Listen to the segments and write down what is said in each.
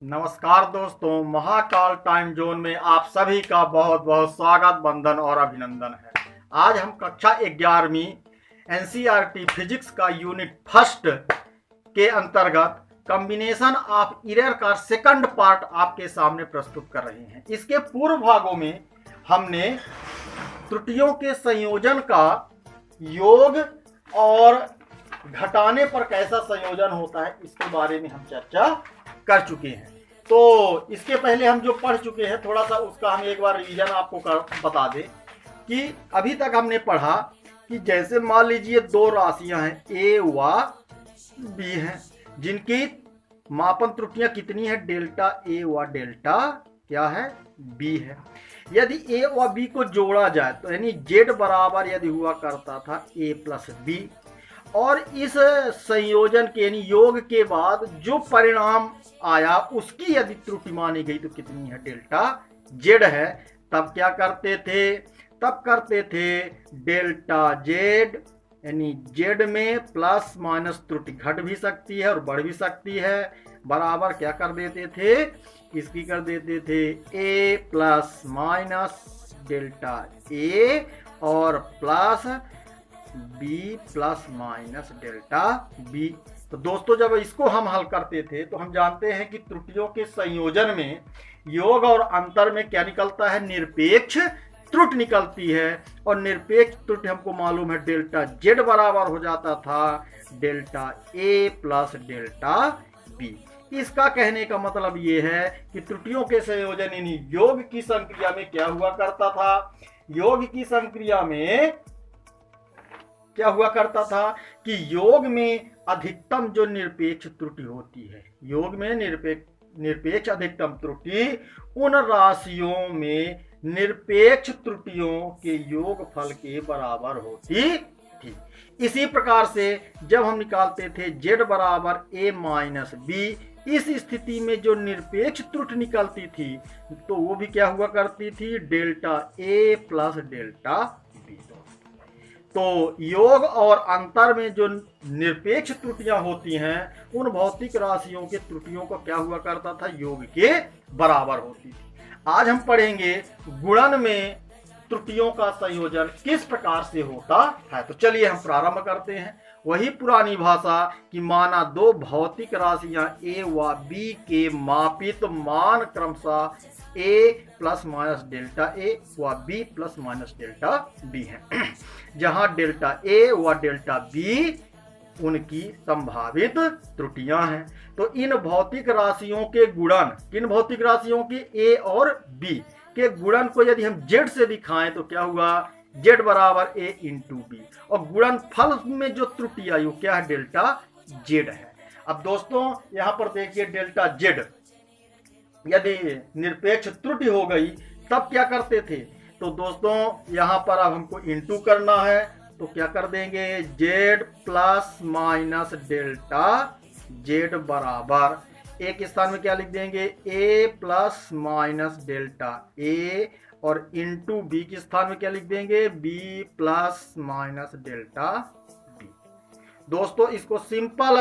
नमस्कार दोस्तों, Mahakal time zone में आप सभी का बहुत बहुत स्वागत, वंदन और अभिनंदन है। आज हम कक्षा 11वीं एनसीईआरटी फिजिक्स का यूनिट फर्स्ट के अंतर्गत कॉम्बिनेशन ऑफ इरर का सेकंड पार्ट आपके सामने प्रस्तुत कर रहे हैं। इसके पूर्व भागों में हमने त्रुटियों के संयोजन का योग और घटाने पर कैसा संयोजन होता है इसके बारे में हम चर्चा कर चुके हैं। तो इसके पहले हम जो पढ़ चुके हैं थोड़ा सा उसका हम एक बार रिवीजन आपको बता दें कि अभी तक हमने पढ़ा कि जैसे मान लीजिए दो राशियां हैं ए व बी हैं, जिनकी मापन त्रुटियां कितनी है, डेल्टा ए व डेल्टा क्या है, बी है। यदि ए व बी को जोड़ा जाए तो यानी जेड बराबर यदि हुआ करता था ए प्लस बी, और इस संयोजन के यानी योग के बाद जो परिणाम आया उसकी यदि त्रुटि मानी गई तो कितनी है, डेल्टा जेड है। तब क्या करते थे, तब करते थे डेल्टा जेड यानी जेड में प्लस माइनस त्रुटि घट भी सकती है और बढ़ भी सकती है, बराबर क्या कर देते थे, इसकी कर देते थे a plus minus delta a और plus b plus minus delta b. तो दोस्तों जब इसको हम हल करते थे तो हम जानते हैं कि त्रुटियों के संयोजन में योग और अंतर में क्या निकलता है, निरपेक्ष त्रुटि निकलती है। और निरपेक्ष त्रुटि हमको मालूम है डेल्टा जेड बराबर हो जाता था delta A plus delta B. इसका कहने का मतलब ये है कि त्रुटियों के संयोजन यानी योग की संक्रिया में क्या हुआ करता था, योग की संक्रिया में क्या हुआ करता था कि योग में अधिकतम जो निरपेक्ष त्रुटि होती है, योग में निरपेक्ष अधिकतम त्रुटि उन राशियों में निरपेक्ष त्रुटियों के योगफल के बराबर होती थी। इसी प्रकार से जब हम निकालते थे z बराबर a माइनस बी, इस स्थिति में जो निरपेक्ष त्रुटि निकलती थी तो वो भी क्या हुआ करती थी, delta a plus delta b. तो योग और अंतर में जो निरपेक्ष त्रुटियां होती हैं उन भौतिक राशियों के त्रुटियों को क्या हुआ करता था, योग के बराबर होती थी। आज हम पढ़ेंगे गुणन में त्रुटियों का संयोजन किस प्रकार से होता है। तो चलिए हम प्रारंभ करते हैं वही पुरानी भाषा कि माना दो भौतिक राशियां ए व बी के मापित मान क्रमशः a plus minus delta a व b plus minus delta b है, जहां डेल्टा ए व डेल्टा बी उनकी संभावित त्रुटियां हैं। तो इन भौतिक राशियों के गुणन, किन भौतिक राशियों के ए और बी के गुणन को यदि हम जेड से दिखाएं तो क्या हुआ, जेड बराबर ए इंटू बी, और गुणन फल में जो त्रुटि आई वो क्या है, डेल्टा जेड है। अब दोस्तों यहां पर देखिए डेल्टा जेड यदि निरपेक्ष त्रुटि हो गई तब क्या करते थे, तो दोस्तों यहां पर अब हमको इंटू करना है तो क्या कर देंगे, z plus minus delta z बराबर एक स्थान में क्या लिख देंगे, a plus minus delta a, और इंटू बी के स्थान में क्या लिख देंगे, b plus minus delta b. दोस्तों इसको सिंपल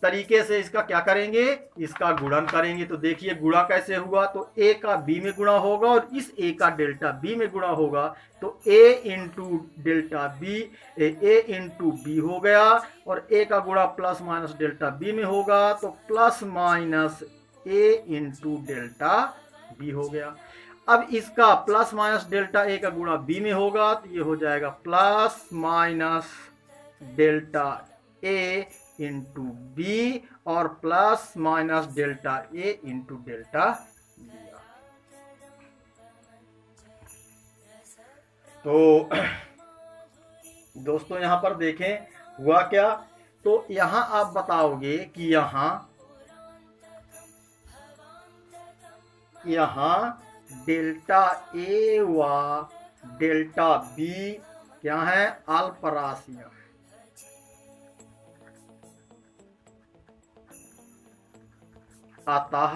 तरीके से इसका क्या करेंगे, इसका गुणन करेंगे। तो देखिए गुणा कैसे हुआ, तो ए का बी में गुणा होगा और इस ए का डेल्टा बी में गुणा होगा, तो ए इंटू डेल्टा बी ए इंटू बी हो गया, और ए का गुणा प्लस माइनस डेल्टा बी में होगा तो plus minus a into delta B हो गया। अब इसका प्लस माइनस डेल्टा ए का गुणा बी में होगा तो ये हो जाएगा plus minus delta a into b और plus minus delta a into delta b. तो दोस्तों यहां पर देखें हुआ क्या, तो यहां आप बताओगे कि यहां डेल्टा ए व डेल्टा बी क्या है, अल्प राशियां अतः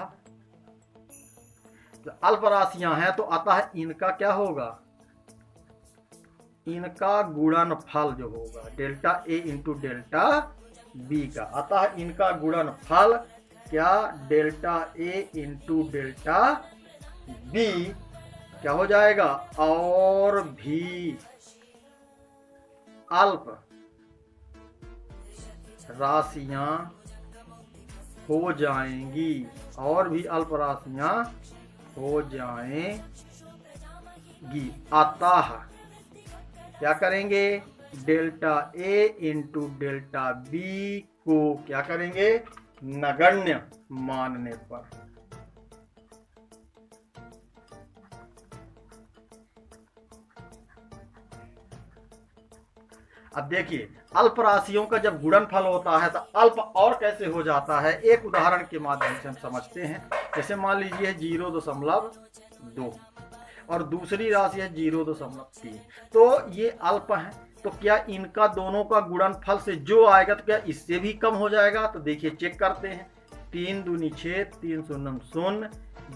अल्प राशियां हैं तो अतः इनका क्या होगा, इनका गुणनफल जो होगा delta a into delta B का, अतः इनका गुणनफल क्या delta a into delta B क्या हो जाएगा, और भी अल्प राशियां हो जाएंगी, और भी अल्प राशियां हो जाएंगी। अतः क्या करेंगे, delta a into delta B को क्या करेंगे, नगण्य मानने पर। अब देखिए, अल्प राशियों का जब गुणनफल होता है तो अल्प और कैसे हो जाता है, एक उदाहरण के माध्यम से हम समझते हैं। जैसे मान लीजिए 0.2 और दूसरी राशि है 0.3, तो ये अल्प है, तो क्या इनका दोनों का गुणनफल से जो आएगा तो क्या इससे भी कम हो जाएगा। तो देखिए चेक करते हैं, 3 दूनी 6, 3 शून्य शून्य,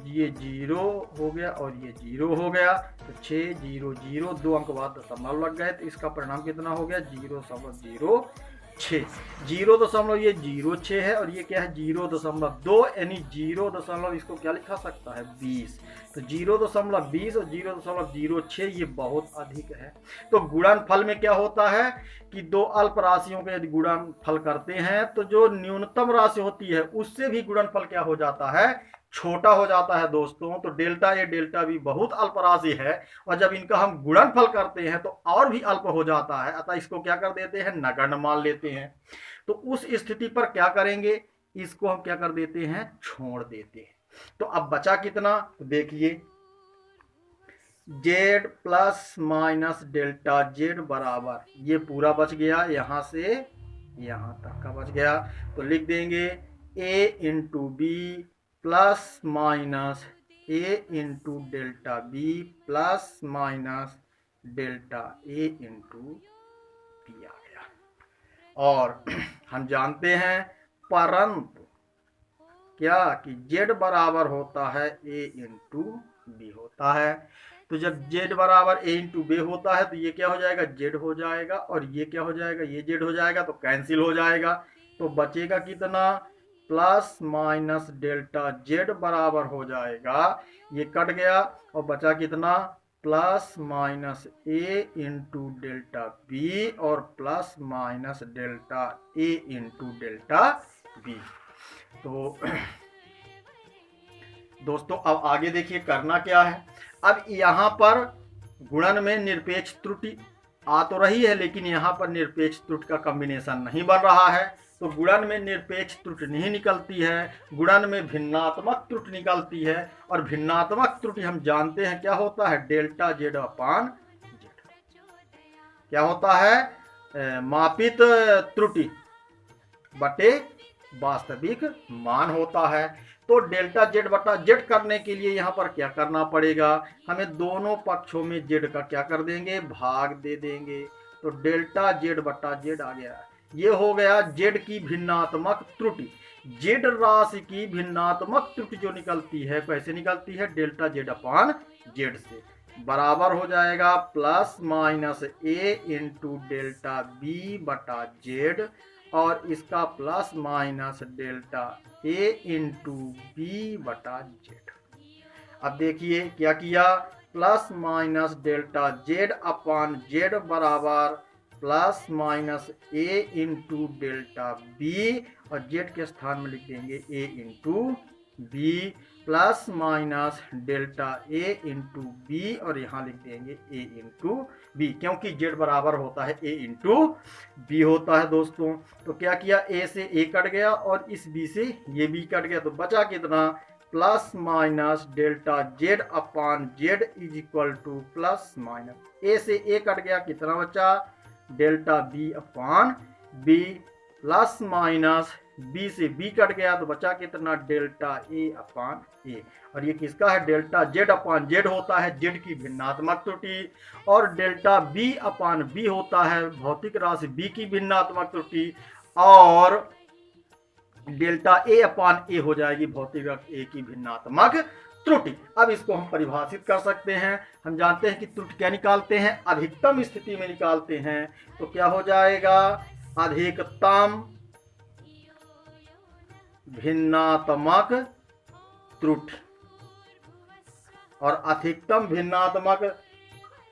ये 0 हो गया और ये 0 हो गया, तो 6 0 0, 2 अंक बाद दशमलव लग गए, तो इसका परिणाम कितना हो गया, 0.06। 0 ये 0.6 है और ये क्या है 0.2, यानी 0 इसको क्या लिखा सकता है 20। तो 0.20 और 0.06 ये बहुत अधिक है। तो गुणनफल में क्या होता है कि दो अल्प राशियों के यदि गुणनफल करते हैं तो जो न्यूनतम राशि होती है उससे भी गुणनफल क्या हो जाता है, छोटा हो जाता है दोस्तों। तो डेल्टा ए डेल्टा बी बहुत अल्प राशि है और जब इनका हम गुणनफल करते हैं तो और भी अल्प हो जाता है, अतः इसको क्या कर देते हैं, नगण्य मान लेते हैं। तो उस स्थिति पर क्या करेंगे, इसको हम क्या कर देते हैं, छोड़ देते हैं। तो अब बचा कितना, तो देखिए z plus minus delta z बराबर, ये पूरा बच गया, यहां से यहां तक का बच गया, तो लिख देंगे a into b plus minus a into delta b plus minus delta a into b आ गया। और हम जानते हैं परंतु क्या कि z बराबर होता है a इंटू बी होता है। तो जब z बराबर a इंटू बी होता है तो ये क्या हो जाएगा, z हो जाएगा, और ये क्या हो जाएगा, ये z हो जाएगा, तो कैंसिल हो जाएगा। तो बचेगा कितना, प्लस माइनस डेल्टा z बराबर हो जाएगा, ये कट गया और बचा कितना, plus minus a into delta b और plus minus delta a into delta b. तो दोस्तों अब आगे देखिए करना क्या है। अब यहाँ पर गुणन में निरपेक्ष त्रुटि आ तो रही है, लेकिन यहाँ पर निरपेक्ष त्रुटि का कॉम्बिनेशन नहीं बन रहा है, तो गुणन में निरपेक्ष त्रुटि नहीं निकलती है, गुणन में भिन्नात्मक त्रुटि निकलती है। और भिन्नात्मक त्रुटि हम जानते हैं क्या होता है, डेल्टा जेड अपान जेड। क्या होता है, मापित त्रुटि बटे वास्तविक मान होता है। तो डेल्टा जेड बटा जेड करने के लिए यहाँ पर क्या करना पड़ेगा, हमें दोनों पक्षों में जेड का क्या कर देंगे, भाग दे देंगे। तो डेल्टा जेड बटा जेड आ गया, ये हो गया जेड की भिन्नात्मक त्रुटि। जेड राशि की भिन्नात्मक त्रुटि जो निकलती है कैसे निकलती है, डेल्टा जेड अपान जेड से, बराबर हो जाएगा plus minus a into delta b बटा जेड, और इसका plus minus delta a into b बटा जेड। अब देखिए क्या किया, plus minus delta z upon z बराबर plus minus a into delta b, और जेड के स्थान में लिख देंगे a into b, plus minus delta a into b, और यहाँ लिख देंगे ए इंटू बी, क्योंकि जेड बराबर होता है ए इंटू बी होता है दोस्तों। तो क्या किया, ए से ए कट गया और इस बी से ये बी कट गया, तो बचा कितना, plus minus delta z upon z is equal to plus minus a से ए कट गया, कितना बचा, delta b upon b, plus minus b से बी कट गया तो बचा कितना, डेल्टा ए अपान ए, और ये किसका है, डेल्टा जेड अपान जेड होता है जेड की भिन्नात्मक त्रुटि, और डेल्टा बी अपान बी होता है भौतिक राशि बी की भिन्नात्मक त्रुटि, और डेल्टा ए अपान ए हो जाएगी भौतिक राशि ए की भिन्नात्मक त्रुटि। अब इसको हम परिभाषित कर सकते हैं, हम जानते हैं कि त्रुटि क्या निकालते हैं, अधिकतम स्थिति में निकालते हैं। तो क्या हो जाएगा, अधिकतम भिन्नात्मक त्रुटि। और अधिकतम भिन्नात्मक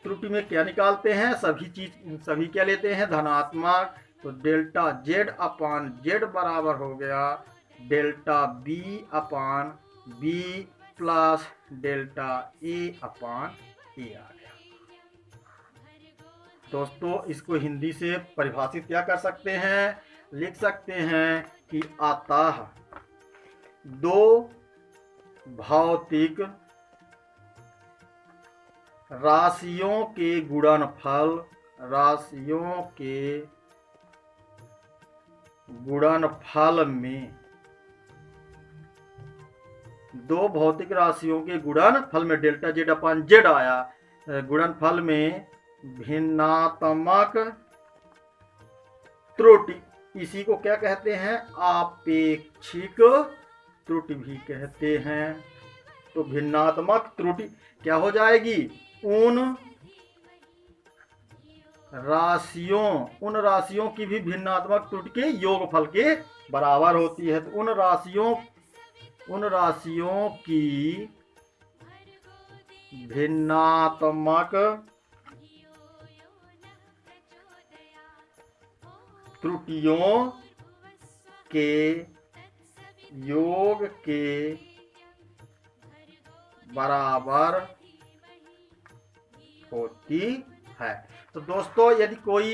त्रुटि में क्या निकालते हैं, सभी क्या लेते हैं, धनात्मक। तो डेल्टा जेड अपान जेड बराबर हो गया delta b upon b plus delta a upon ए आ गया। दोस्तों इसको हिंदी से परिभाषित क्या कर सकते हैं, लिख सकते हैं कि अतः दो भौतिक राशियों के गुणनफल में दो भौतिक राशियों के गुणनफल में डेल्टा जेड अपान जेड आया, गुणनफल में भिन्नात्मक त्रुटि, इसी को क्या कहते हैं, आपेक्षिक त्रुटि भी कहते हैं। तो भिन्नात्मक त्रुटि क्या हो जाएगी, उन राशियों की भी भिन्नात्मक त्रुटि के योगफल के बराबर होती है। तो उन राशियों की भिन्नात्मक त्रुटियों के योग के बराबर होती है। तो दोस्तों यदि कोई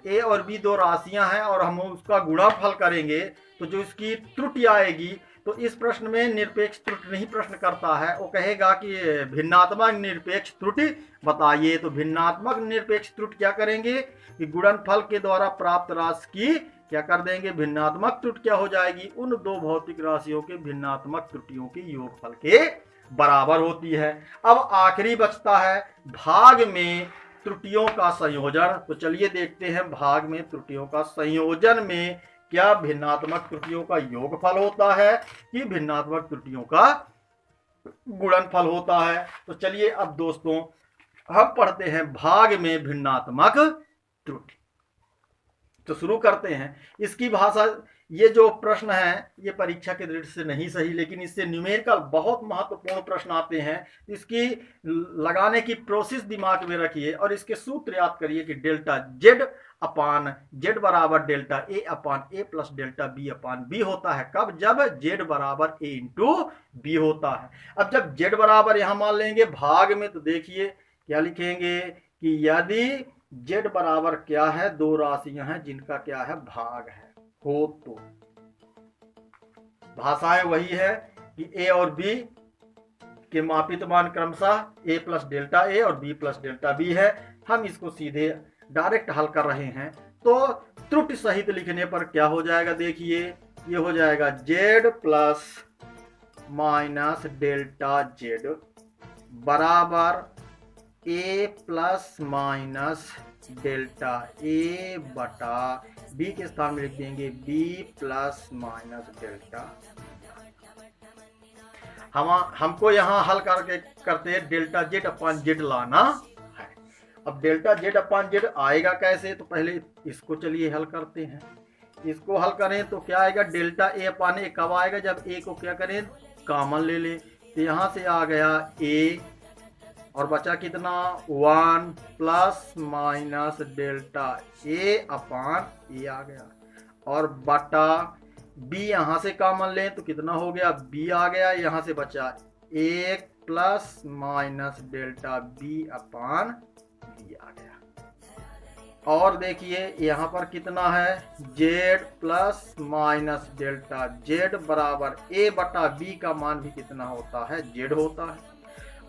ए और बी दो राशियां हैं और हम उसका गुणनफल करेंगे तो जो इसकी त्रुटि आएगी, तो इस प्रश्न में निरपेक्ष त्रुटि नहीं प्रश्न करता है, वो कहेगा कि भिन्नात्मक निरपेक्ष त्रुटि बताइए। तो भिन्नात्मक निरपेक्ष त्रुटि क्या करेंगे कि गुणनफल के द्वारा प्राप्त राशि की क्या कर देंगे, भिन्नात्मक त्रुटि क्या हो जाएगी, उन दो भौतिक राशियों के भिन्नात्मक त्रुटियों के योगफल के बराबर होती है। अब आखिरी बचता है भाग में त्रुटियों का संयोजन। तो चलिए देखते हैं भाग में त्रुटियों का संयोजन में क्या भिन्नात्मक त्रुटियों का योगफल होता है कि भिन्नात्मक त्रुटियों का गुणनफल होता है। तो चलिए अब दोस्तों हम पढ़ते हैं भाग में भिन्नात्मक त्रुटि। तो शुरू करते हैं इसकी भाषा। ये जो प्रश्न है ये परीक्षा के दृष्टि से नहीं सही, लेकिन इससे न्यूमेरिकल बहुत महत्वपूर्ण प्रश्न आते हैं। इसकी लगाने की प्रोसेस दिमाग में रखिए और इसके सूत्र याद करिए कि डेल्टा जेड अपान जेड बराबर delta a upon A plus delta b upon B होता है। कब, जब जेड बराबर ए इंटू बी होता है। अब जब जेड बराबर यहां मान लेंगे भाग में, तो देखिए क्या लिखेंगे कि यदि जेड बराबर क्या है, दो राशियां हैं जिनका क्या है, भाग है हो, तो भाषाएं वही है कि ए और बी के मापित मान क्रमशः ए प्लस डेल्टा ए और बी प्लस डेल्टा बी है। हम इसको सीधे डायरेक्ट हल कर रहे हैं। तो त्रुटि सहित लिखने पर क्या हो जाएगा, देखिए ये हो जाएगा Z plus minus delta z बराबर ए प्लस माइनस डेल्टा ए बटा बी के स्थान में लिख देंगे बी प्लस माइनस डेल्टा। हमको यहाँ हल करते हैं डेल्टा जेड अपान जेड लाना है। अब डेल्टा जेड अपान जेड आएगा कैसे, तो पहले इसको चलिए हल करते हैं। इसको हल करें तो क्या आएगा, डेल्टा ए अपान ए कब आएगा, जब ए को क्या करें, कॉमन ले लें। तो यहाँ से आ गया ए और बचा कितना, 1 plus minus delta a upon ए आ गया, और बटा बी यहाँ से कॉमन लें तो कितना हो गया, बी आ गया। यहाँ से बचा 1 plus minus delta b upon B आ गया। और देखिए यहाँ पर कितना है, Z plus minus delta z बराबर ए बटा बी का मान भी कितना होता है, जेड होता है।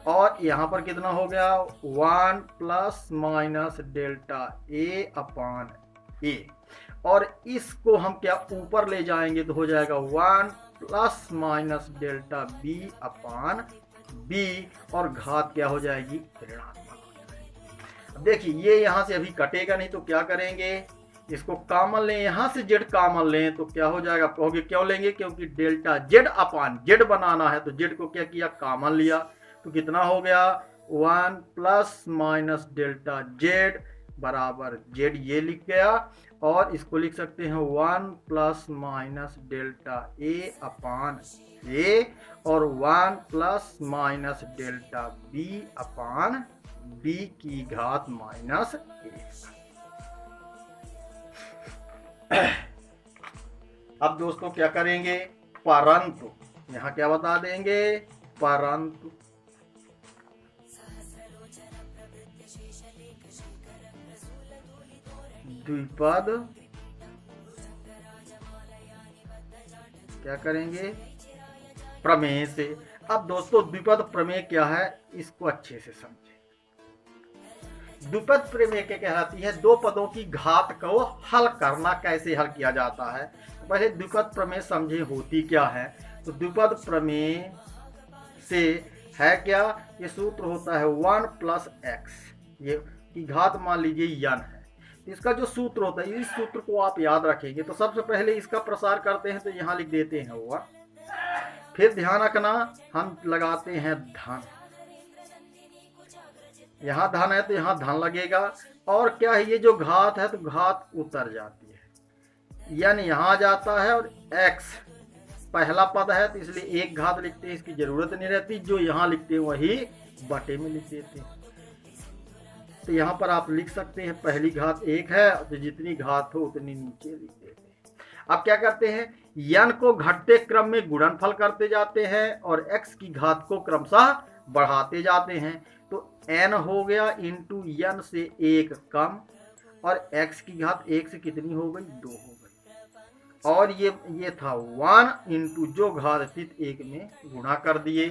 और यहाँ पर कितना हो गया, 1 plus minus delta a upon ए, और इसको हम क्या ऊपर ले जाएंगे तो हो जाएगा 1 plus minus delta b upon B, और घात क्या हो जाएगी, ऋणात्मक हो जाएगी। अब देखिए ये यहाँ से अभी कटेगा नहीं, तो क्या करेंगे, इसको कॉमन लें, यहाँ से जेड कॉमन लें तो क्या हो जाएगा, कहोगे क्यों लेंगे, क्योंकि डेल्टा जेड अपान जेड बनाना है। तो जेड को क्या किया, कॉमन लिया, तो कितना हो गया, 1 प्लस माइनस डेल्टा जेड बराबर जेड, ये लिख गया। और इसको लिख सकते हैं 1 plus minus delta a upon ए और 1 plus minus delta b upon B की घात माइनस ए। अब दोस्तों क्या करेंगे, परंतु यहाँ क्या बता देंगे, परंतु द्विपद क्या करेंगे, प्रमेय से। अब दोस्तों द्विपद प्रमेय क्या है, इसको अच्छे से समझें। द्विपद प्रमेय क्या कहलाती है, दो पदों की घात को हल करना, कैसे हल किया जाता है। तो पहले द्विपद प्रमेय समझे होती क्या है। तो द्विपद प्रमेय से है क्या, ये सूत्र होता है 1 प्लस एक्स, ये की घात मान लीजिए n है। इसका जो सूत्र होता है, इस सूत्र को आप याद रखेंगे। तो सबसे पहले इसका प्रसार करते हैं, तो यहाँ लिख देते हैं 1, फिर ध्यान रखना हम लगाते हैं धन, यहाँ धन है तो यहाँ धन लगेगा। और क्या है, ये जो घात है तो घात उतर जाती है, यानी यहाँ जाता है, और x पहला पद है तो इसलिए एक घात लिखते हैं, इसकी जरूरत नहीं रहती। जो यहाँ लिखते हैं वही बटे में लिख देते हैं। तो यहाँ पर आप लिख सकते हैं पहली घात 1 है, तो जितनी घात हो उतनी नीचे लिख देते हैं। अब क्या करते हैं, n को घटते क्रम में गुणनफल करते जाते हैं और x की घात को क्रमशः बढ़ाते जाते हैं। तो n हो गया इंटू n से 1 कम, और x की घात 1 से कितनी हो गई, 2 हो गई। और ये था 1 इंटू जो घात थी 1 में गुणा कर दिए।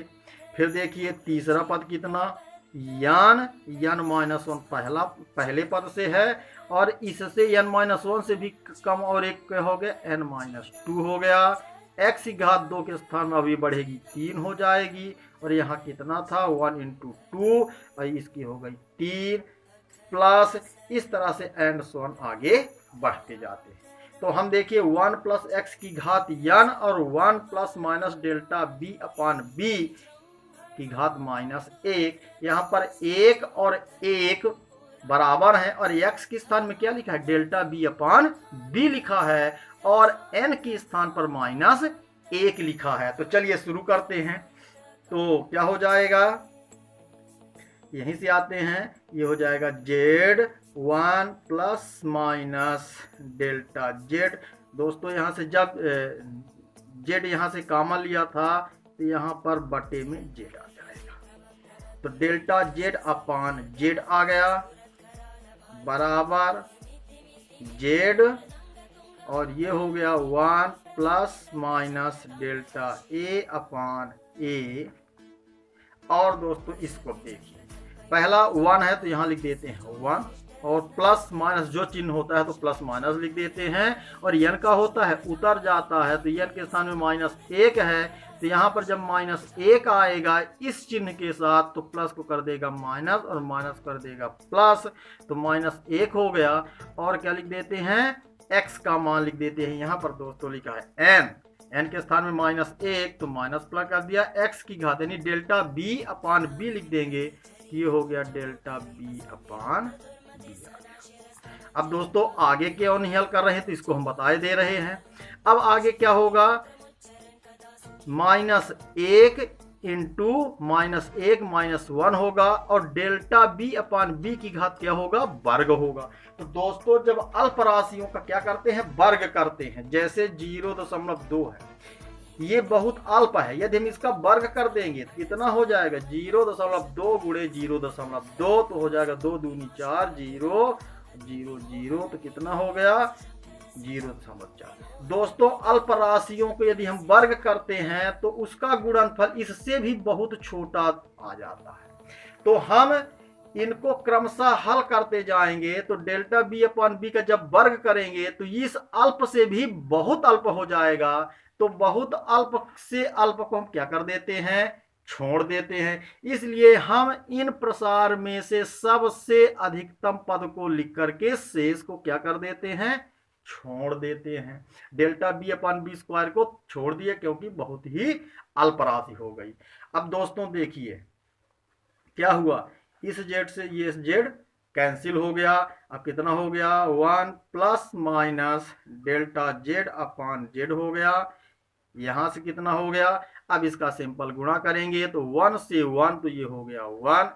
फिर देखिए तीसरा पद कितना, n माइनस 1 पहले पद से है, और इससे n माइनस 1 से भी कम और एक हो गया, n माइनस 2 हो गया। x की घात 2 के स्थान में अभी बढ़ेगी 3 हो जाएगी, और यहाँ कितना था 1 इंटू 2, और इसकी हो गई 3 प्लस, इस तरह से एंड सोन आगे बढ़ते जाते हैं। तो हम देखिए 1 प्लस एक्स की घात n और 1 plus minus delta b upon B की घात माइनस 1, यहाँ पर 1 और 1 बराबर है, और x के स्थान में क्या लिखा है, डेल्टा बी अपान बी लिखा है, और n के स्थान पर माइनस 1 लिखा है। तो चलिए शुरू करते हैं। तो क्या हो जाएगा, यहीं से आते हैं, ये हो जाएगा z1 plus minus delta z। दोस्तों यहाँ से जब z यहाँ से कॉमन लिया था तो यहाँ पर बटे में z आ जाएगा। तो डेल्टा z अपान z आ गया बराबर z, और ये हो गया 1 plus minus delta a upon a। और दोस्तों इसको देखिए, पहला 1 है तो यहाँ लिख देते हैं 1, और प्लस माइनस जो चिन्ह होता है तो प्लस माइनस लिख देते हैं, और n का होता है उतर जाता है, तो n के स्थान में माइनस 1 है, तो यहाँ पर जब माइनस 1 आएगा इस चिन्ह के साथ तो प्लस को कर देगा माइनस और माइनस कर देगा प्लस, तो माइनस 1 हो गया। और क्या लिख देते हैं, x का मान लिख देते हैं, यहाँ पर दोस्तों लिखा है n के स्थान में माइनस 1 तो माइनस प्लस कर दिया, x की घात यानी डेल्टा b अपान b लिख देंगे, ये हो गया डेल्टा b अपान b। अब दोस्तों आगे क्यों नहीं हल कर रहे हैं, तो इसको हम बताए दे रहे हैं। अब आगे क्या होगा, माइनस 1 इंटू माइनस 1 माइनस 1 होगा, और डेल्टा बी अपान बी की घात क्या होगा, वर्ग होगा। तो दोस्तों जब अल्प राशियों का क्या करते हैं, वर्ग करते हैं, जैसे 0.2 है, ये बहुत अल्प है, यदि हम इसका वर्ग कर देंगे तो कितना हो जाएगा, 0.2 गुणे 0.2 तो हो जाएगा 2 दूनी 4, 0 0 0, तो कितना हो गया 0.4। दोस्तों अल्प राशियों को यदि हम वर्ग करते हैं तो उसका गुणनफल इससे भी बहुत छोटा आ जाता है। तो हम इनको क्रमशः हल करते जाएंगे, तो डेल्टा बी अपान बी का जब वर्ग करेंगे तो इस अल्प से भी बहुत अल्प हो जाएगा। तो बहुत अल्प से अल्प को हम क्या कर देते हैं, छोड़ देते हैं। इसलिए हम इन प्रसार में से सबसे अधिकतम पद को लिख करके शेष को क्या कर देते हैं, छोड़ देते हैं। Delta b upon B square को छोड़ दिए क्योंकि बहुत ही अल्प राशि हो गई। अब दोस्तों देखिए क्या हुआ, इस जेड से ये जेड कैंसिल हो गया। अब कितना हो गया, 1 plus minus delta z upon Z हो गया। यहां से कितना हो गया, अब इसका सिंपल गुणा करेंगे तो 1 से 1 तो ये हो गया 1,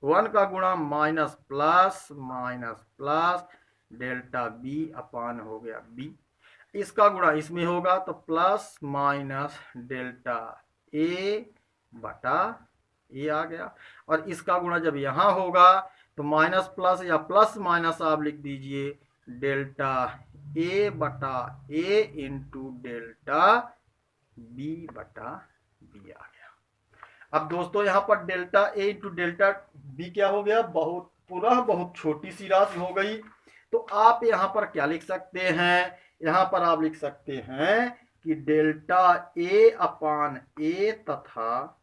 1 का गुणा माइनस प्लस डेल्टा बी अपान हो गया बी। इसका गुणा इसमें होगा तो प्लस माइनस डेल्टा ए बटा ए आ गया। और इसका गुणा जब यहां होगा तो माइनस प्लस या प्लस माइनस आप लिख दीजिए डेल्टा ए बटा ए इंटू डेल्टा बी बटा बी आ गया। अब दोस्तों यहाँ पर delta a into delta B क्या हो गया, बहुत छोटी सी राशि हो गई। तो आप यहाँ पर क्या लिख सकते हैं, यहाँ पर आप लिख सकते हैं कि डेल्टा ए अपान ए तथा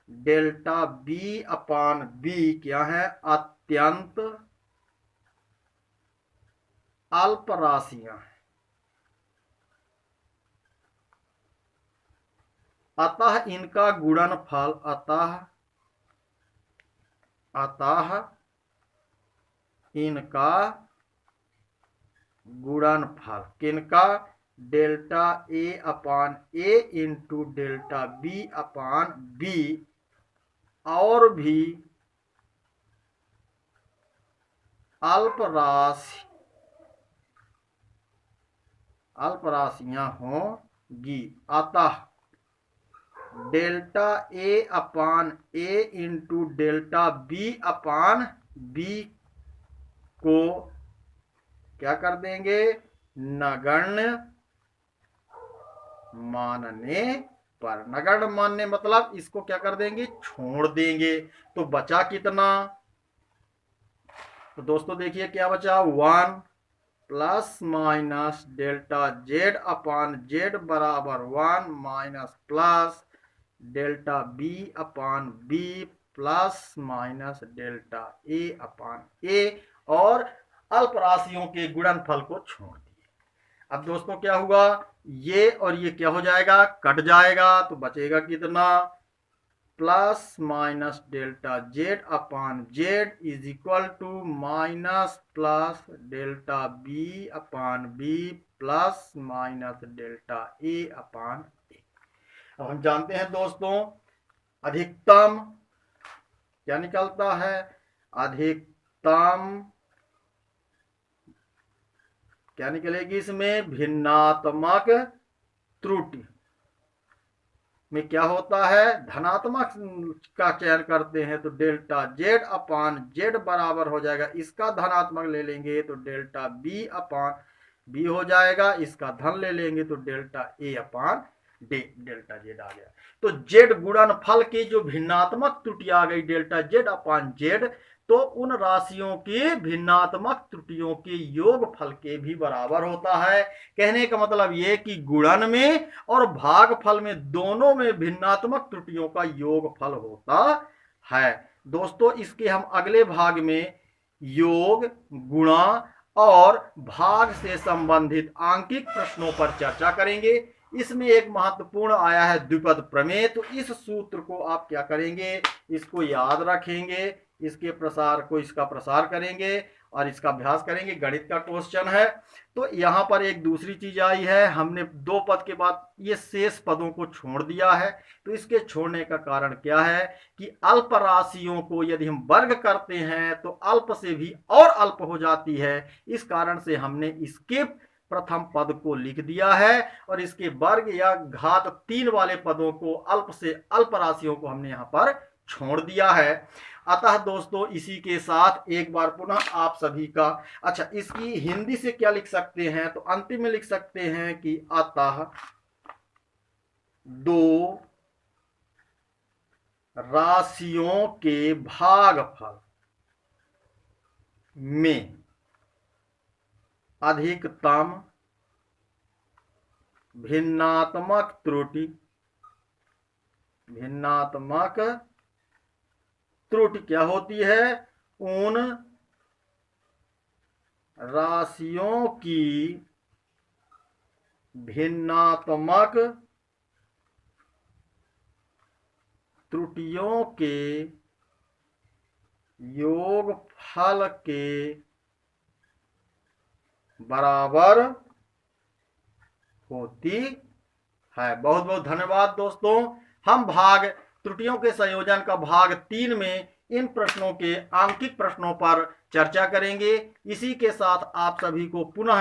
डेल्टा बी अपान बी क्या है, अत्यंत अल्प राशियां हैं। अतः इनका गुणनफल अतः इनका गुणनफल किनका, delta a upon A into delta b upon B और भी अल्प राशियां होंगी। अतः delta a upon A into delta b upon B को क्या कर देंगे, नगण्य मानने पर। नगण्य मानने मतलब इसको क्या कर देंगे, छोड़ देंगे। तो बचा कितना, तो दोस्तों देखिए क्या बचा, 1 plus minus delta z upon z बराबर 1 minus plus delta b upon b plus minus delta a upon ए और अल्प राशियों के गुणनफल को छोड़ दिए। अब दोस्तों क्या हुआ, ये और ये क्या हो जाएगा, कट जाएगा। तो बचेगा कितना, plus minus delta z upon z is equal to minus plus delta b upon b plus minus delta a upon a. अब हम जानते हैं दोस्तों अधिकतम क्या निकलता है, अधिकतम क्या निकलेगी इसमें, भिन्नात्मक त्रुटि में क्या होता है, धनात्मक का चयन करते हैं तो डेल्टा जेड अपान जेड बराबर हो जाएगा, इसका धनात्मक ले लेंगे तो डेल्टा बी अपान बी हो जाएगा, इसका धन ले लेंगे तो delta a upon delta Z आ गया। तो जेड गुणनफल की जो भिन्नात्मक त्रुटि आ गई डेल्टा जेड अपान जेड, तो उन राशियों की भिन्नात्मक त्रुटियों के योगफल के भी बराबर होता है। कहने का मतलब ये कि गुणन में और भागफल में दोनों में भिन्नात्मक त्रुटियों का योगफल होता है। दोस्तों इसके हम अगले भाग में योग, गुणा और भाग से संबंधित आंकिक प्रश्नों पर चर्चा करेंगे। इसमें एक महत्वपूर्ण आया है द्विपद प्रमेय। तो इस सूत्र को आप क्या करेंगे, इसको याद रखेंगे, इसके प्रसार को इसका प्रसार करेंगे और इसका अभ्यास करेंगे। गणित का क्वेश्चन है। तो यहाँ पर एक दूसरी चीज आई है, हमने 2 पद के बाद ये शेष पदों को छोड़ दिया है। तो इसके छोड़ने का कारण क्या है कि अल्प राशियों को यदि हम वर्ग करते हैं तो अल्प से भी और अल्प हो जाती है। इस कारण से हमने इसके प्रथम पद को लिख दिया है और इसके वर्ग या घात 3 वाले पदों को, अल्प से अल्प राशियों को हमने यहाँ पर छोड़ दिया है। अतः दोस्तों इसी के साथ एक बार पुनः आप सभी का, अच्छा इसकी हिंदी से क्या लिख सकते हैं, तो अंतिम में लिख सकते हैं कि अतः 2 राशियों के भागफल में अधिकतम भिन्नात्मक त्रुटि क्या होती है, उन राशियों की भिन्नात्मक त्रुटियों के योगफल के बराबर होती है। बहुत बहुत धन्यवाद दोस्तों। हम भाग त्रुटियों के संयोजन का भाग 3 में इन प्रश्नों के आंकिक प्रश्नों पर चर्चा करेंगे। इसी के साथ आप सभी को पुनः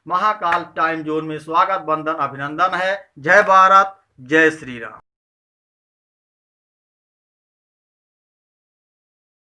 महाकाल टाइम जोन में स्वागत, वंदन, अभिनंदन है। जय भारत, जय श्री राम।